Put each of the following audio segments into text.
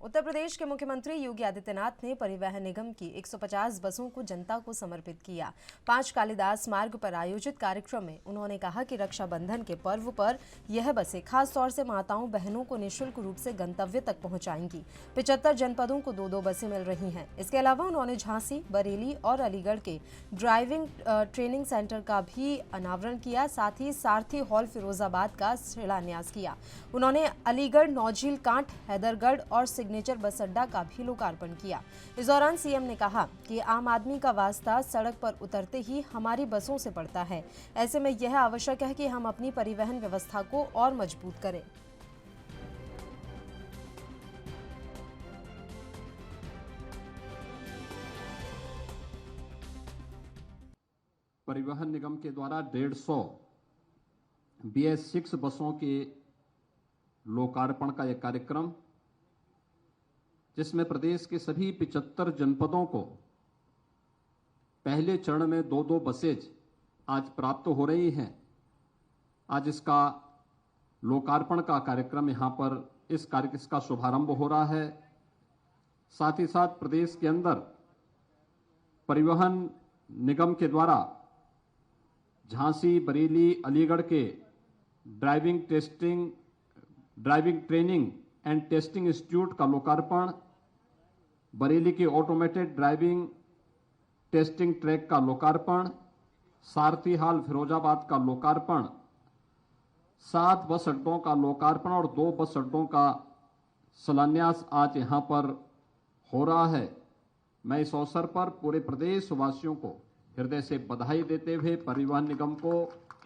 उत्तर प्रदेश के मुख्यमंत्री योगी आदित्यनाथ ने परिवहन निगम की 150 बसों को जनता को समर्पित किया। 5 कालिदास मार्ग पर आयोजित कार्यक्रम में उन्होंने कहा कि रक्षाबंधन के पर्व पर यह बसें खास तौर से माताओं बहनों को निःशुल्क रूप से गंतव्य तक पहुंचाएंगी। 75 जनपदों को 2-2 बसें मिल रही हैं। इसके अलावा उन्होंने झांसी, बरेली और अलीगढ़ के ड्राइविंग ट्रेनिंग सेंटर का भी अनावरण किया। साथ ही सारथी हॉल फिरोजाबाद का शिलान्यास किया। उन्होंने अलीगढ़, नौझील, कांठ, हैदरगढ़ और सिग्नेचर बस अड्डा का भी लोकार्पण किया। इस दौरान सीएम ने कहा कि आम आदमी का वास्ता सड़क पर उतरते ही हमारी बसों से पड़ता है। ऐसे में यह आवश्यक है कि हम अपनी परिवहन व्यवस्था को और मजबूत करें। परिवहन निगम के द्वारा 150 BS6 बसों के लोकार्पण का यह कार्यक्रम, जिसमें प्रदेश के सभी 75 जनपदों को पहले चरण में 2-2 बसेज आज प्राप्त हो रही हैं। आज इसका लोकार्पण का कार्यक्रम यहां पर इसका शुभारंभ हो रहा है। साथ ही साथ प्रदेश के अंदर परिवहन निगम के द्वारा झांसी, बरेली, अलीगढ़ के driving training and testing institute का लोकार्पण, बरेली के ऑटोमेटेड ड्राइविंग टेस्टिंग ट्रैक का लोकार्पण, सारथी हॉल फिरोजाबाद का लोकार्पण, 7 बस अड्डों का लोकार्पण और 2 बस अड्डों का शिलान्यास आज यहां पर हो रहा है। मैं इस अवसर पर पूरे प्रदेशवासियों को हृदय से बधाई देते हुए परिवहन निगम को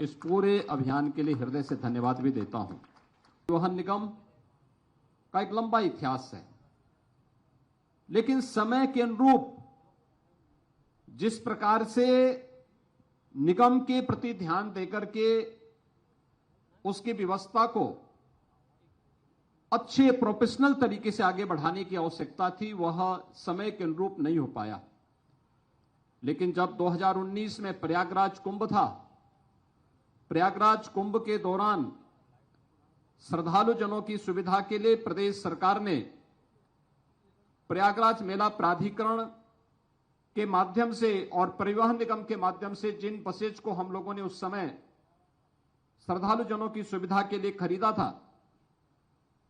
इस पूरे अभियान के लिए हृदय से धन्यवाद भी देता हूं। परिवहन निगम का एक लंबा इतिहास है, लेकिन समय के अनुरूप जिस प्रकार से निगम के प्रति ध्यान देकर के उसकी व्यवस्था को अच्छे प्रोफेशनल तरीके से आगे बढ़ाने की आवश्यकता थी, वह समय के अनुरूप नहीं हो पाया। लेकिन जब 2019 में प्रयागराज कुंभ था, प्रयागराज कुंभ के दौरान श्रद्धालु जनों की सुविधा के लिए प्रदेश सरकार ने प्रयागराज मेला प्राधिकरण के माध्यम से और परिवहन निगम के माध्यम से जिन बसेज को हम लोगों ने उस समय श्रद्धालु जनों की सुविधा के लिए खरीदा था,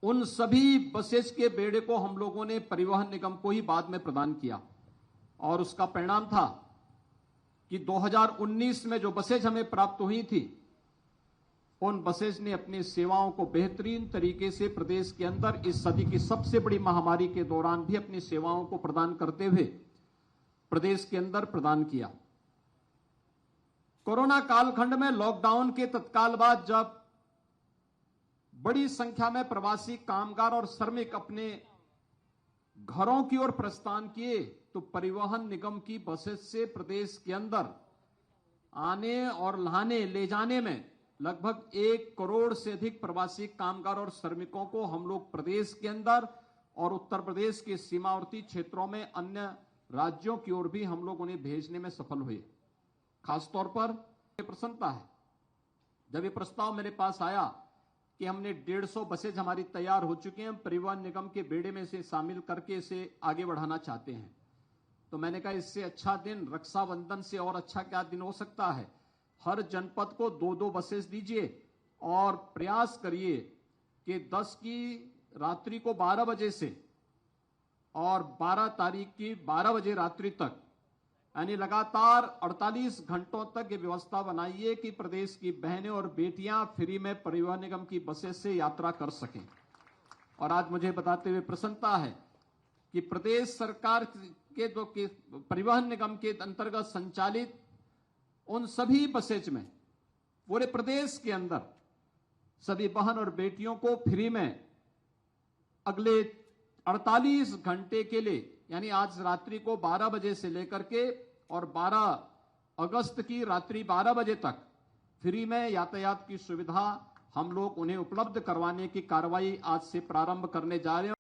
उन सभी बसेज के बेड़े को हम लोगों ने परिवहन निगम को ही बाद में प्रदान किया। और उसका परिणाम था कि 2019 में जो बसेज हमें प्राप्त हुई थी, उन बसेज ने अपनी सेवाओं को बेहतरीन तरीके से प्रदेश के अंदर इस सदी की सबसे बड़ी महामारी के दौरान भी अपनी सेवाओं को प्रदान करते हुए प्रदेश के अंदर प्रदान किया। कोरोना कालखंड में लॉकडाउन के तत्काल बाद जब बड़ी संख्या में प्रवासी कामगार और श्रमिक अपने घरों की ओर प्रस्थान किए, तो परिवहन निगम की बसेस से प्रदेश के अंदर आने और ले जाने में लगभग 1 करोड़ से अधिक प्रवासी कामगार और श्रमिकों को हम लोग प्रदेश के अंदर और उत्तर प्रदेश के सीमावर्ती क्षेत्रों में अन्य राज्यों की ओर भी हम लोग उन्हें भेजने में सफल हुए। खासतौर पर प्रसन्नता है जब ये प्रस्ताव मेरे पास आया कि हमने 150 बसेज हमारी तैयार हो चुकी हैं, परिवहन निगम के बेड़े में से शामिल करके इसे आगे बढ़ाना चाहते हैं। तो मैंने कहा इससे अच्छा दिन रक्षाबंधन से और अच्छा क्या दिन हो सकता है। हर जनपद को 2-2 बसेज दीजिए और प्रयास करिए कि 10 की रात्रि को 12 बजे से और 12 तारीख की 12 बजे रात्रि तक, यानी लगातार 48 घंटों तक ये व्यवस्था बनाइए कि प्रदेश की बहनें और बेटियां फ्री में परिवहन निगम की बसें से यात्रा कर सकें। और आज मुझे बताते हुए प्रसन्नता है कि प्रदेश सरकार के परिवहन निगम के अंतर्गत संचालित उन सभी बसेज में पूरे प्रदेश के अंदर सभी बहन और बेटियों को फ्री में अगले 48 घंटे के लिए, यानी आज रात्रि को 12 बजे से लेकर के और 12 अगस्त की रात्रि 12 बजे तक फ्री में यातायात की सुविधा हम लोग उन्हें उपलब्ध करवाने की कार्रवाई आज से प्रारंभ करने जा रहे हैं।